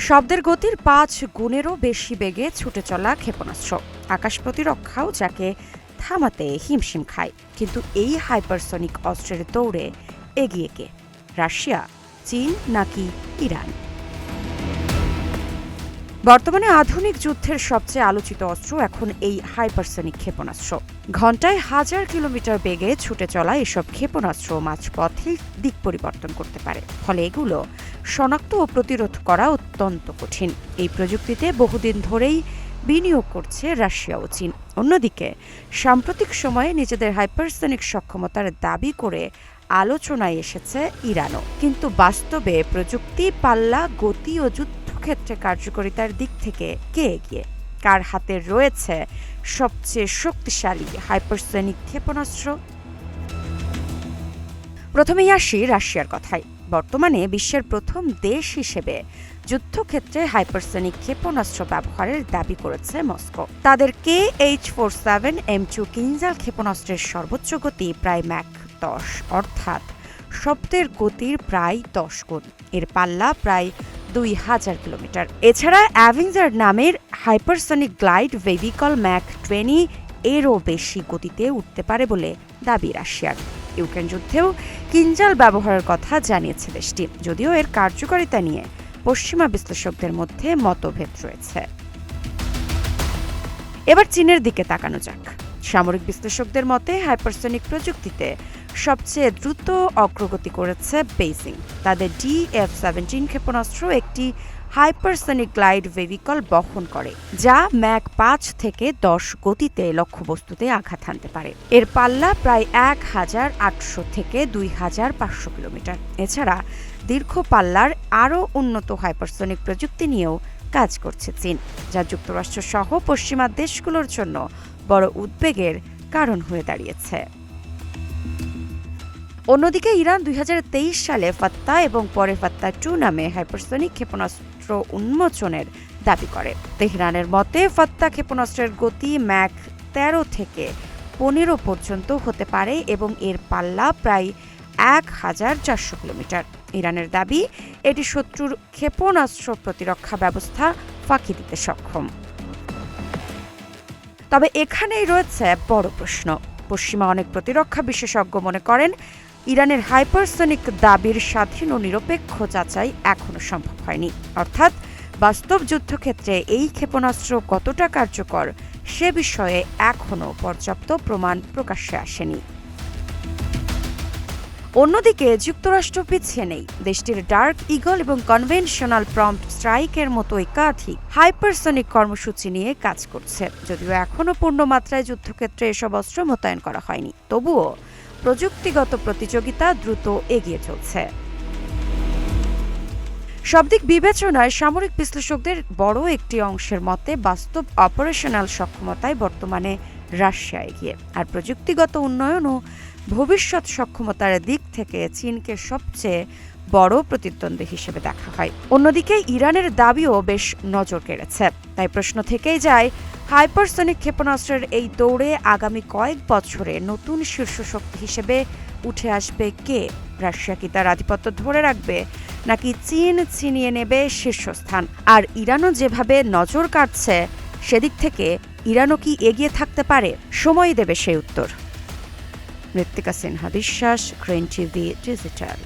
শব্দের গতির ৫ গুণেরও বেশি বেগে ছুটে চলা ক্ষেপণাস্ত্র, আকাশ প্রতিরক্ষাও যাকে থামাতে হিমশিম খায়। কিন্তু এই হাইপারসনিক অস্ত্রের দৌড়ে এগিয়ে কে? রাশিয়া, চীন নাকি ইরান? বর্তমানে আধুনিক যুদ্ধের সবচেয়ে আলোচিত অস্ত্র এখন এই হাইপারসনিক ক্ষেপণাস্ত্র। ঘণ্টায় ১০০০ কিলোমিটার বেগে ছুটে চলা এসব ক্ষেপণাস্ত্র মাঝপথে দিক পরিবর্তন করতে পারে, ফলে এগুলো শনাক্ত ও প্রতিরোধ করা অত্যন্ত কঠিন। এই প্রযুক্তিতে বহুদিন ধরেই বিনিয়োগ করছে রাশিয়া ও চীন। অন্যদিকে সাম্প্রতিক সময়ে নিজেদের হাইপারসনিক সক্ষমতার দাবি করে আলোচনায় এসেছে ইরানও। কিন্তু বাস্তবে প্রযুক্তি, পাল্লা, গতি ও যুদ্ধক্ষেত্রে কার্যকারিতার দিক থেকে কে এগিয়ে? কার হাতে রয়েছে সবচেয়ে শক্তিশালী হাইপারসনিক ক্ষেপণাস্ত্র? প্রথমেই আসি রাশিয়ার কথায়। বর্তমানে বিশ্বের প্রথম দেশ হিসেবে যুদ্ধক্ষেত্রে হাইপারসনিক ক্ষেপণাস্ত্র ব্যবহারের দাবি করেছে মস্কো। তাদের KH-47M2 কিনজাল ক্ষেপণাস্ত্রের সর্বোচ্চ গতি প্রায় ম্যাক 10, অর্থাৎ শব্দের গতির প্রায় 10 গুণ। এর পাল্লা প্রায় ২০০০ কিলোমিটার। এছাড়া অ্যাভেঞ্জার নামের হাইপারসনিক গ্লাইড ভেহিকল ম্যাক 20 এরও বেশি গতিতে উঠতে পারে বলে দাবি রাশিয়ার। ইউক্রেন যুদ্ধেও কিনজাল ব্যবহারের কথা জানিয়েছে দেশটি, যদিও এর কার্যকারিতা নিয়ে পশ্চিমা বিশ্লেষকদের মধ্যে মতভেদ রয়েছে। এবার চীনের দিকে তাকানো যাক। সামরিক বিশ্লেষকদের মতে হাইপারসনিক প্রযুক্তিতে সবচেয়ে দ্রুত অগ্রগতি করেছে বেইজিং। তাদের DF-17 ক্ষেপণাস্ত্র একটি হাইপারসনিক গ্লাইড ভেহিকল বহন করে, যা ম্যাক ৫ থেকে ১০ গতিতে লক্ষ্যবস্তুতে আঘাত হানতে পারে। এর পাল্লা প্রায় ১,৮০০ থেকে ২,৫০০ কিলোমিটার। এছাড়া দীর্ঘ পাল্লার আরও উন্নত হাইপারসনিক প্রযুক্তি নিয়েও কাজ করছে চীন, যা যুক্তরাষ্ট্র সহ পশ্চিমা দেশগুলোর জন্য বড় উদ্বেগের কারণ হয়ে দাঁড়িয়েছে। অন্যদিকে ইরান ২০২৩ সালে ফাত্তা এবং পরে ফাত্তা 2 নামে হাইপারসনিক ক্ষেপণাস্ত্র উন্মোচনের দাবি করে। তেহরানের মতে ফাত্তা ক্ষেপণাস্ত্রের গতি ম্যাক ১৩ থেকে ১৫ পর্যন্ত হতে পারে এবং এর পাল্লা প্রায় ১,৪০০ কিলোমিটার। ইরানের দাবি, এটি শত্রুর ক্ষেপণাস্ত্র প্রতিরক্ষা ব্যবস্থা ফাঁকি দিতে সক্ষম। তবে এখানেই রয়েছে বড় প্রশ্ন। পশ্চিমা অনেক প্রতিরক্ষা বিশেষজ্ঞ মনে করেন ইরানের হাইপারসনিক দাবির স্বাধীন ও নিরপেক্ষ যাচাই এখনো সম্ভব হয়নি। অর্থাৎ বাস্তব যুদ্ধক্ষেত্রে এই ক্ষেপণাস্ত্র কতটা কার্যকর সে বিষয়ে এখনো পর্যাপ্ত প্রমাণ প্রকাশ্যে আসেনি। অন্যদিকে যুক্তরাষ্ট্র পিছিয়ে নেই। দেশটির ডার্ক ইগল এবং কনভেনশনাল প্রম্পট স্ট্রাইকের মতো একাধিক হাইপারসনিক কর্মসূচি নিয়ে কাজ করছে। যদিও এখনও পূর্ণমাত্রায় যুদ্ধক্ষেত্রে এসব অস্ত্র মোতায়েন করা হয়নি, তবুও প্রযুক্তিগত প্রতিযোগিতা দ্রুত এগিয়ে চলছে। সব দিক বিবেচনায় সামরিক বিশ্লেষকদের বড় একটি অংশের মতে বাস্তব অপারেশনাল সক্ষমতায় বর্তমানে রাশিয়া এগিয়ে, আর প্রযুক্তিগত উন্নয়ন ও ভবিষ্যৎ সক্ষমতার দিক থেকে চীনকে সবচেয়ে বড় প্রতিদ্বন্দ্বী হিসেবে দেখা হয়। অন্যদিকে ইরানের দাবিও বেশ নজর কেড়েছে। তাই প্রশ্ন থেকেই যায়, হাইপারসনিক ক্ষেপণাস্ত্রের এই দৌড়ে আগামী কয়েক বছরে নতুন শীর্ষ শক্তি হিসেবে উঠে আসবে কে? রাশিয়া কি তার আধিপত্য ধরে রাখবে, নাকি চীন ছিনিয়ে নেবে শীর্ষস্থান? আর ইরানও যেভাবে নজর কাটছে, সেদিক থেকে ইরানও কি এগিয়ে থাকতে পারে? সময় দেবে সেই উত্তর। মৃত্তিকা সিনহা বিশ্বাস, গ্রিন টিভি ডিজিটাল।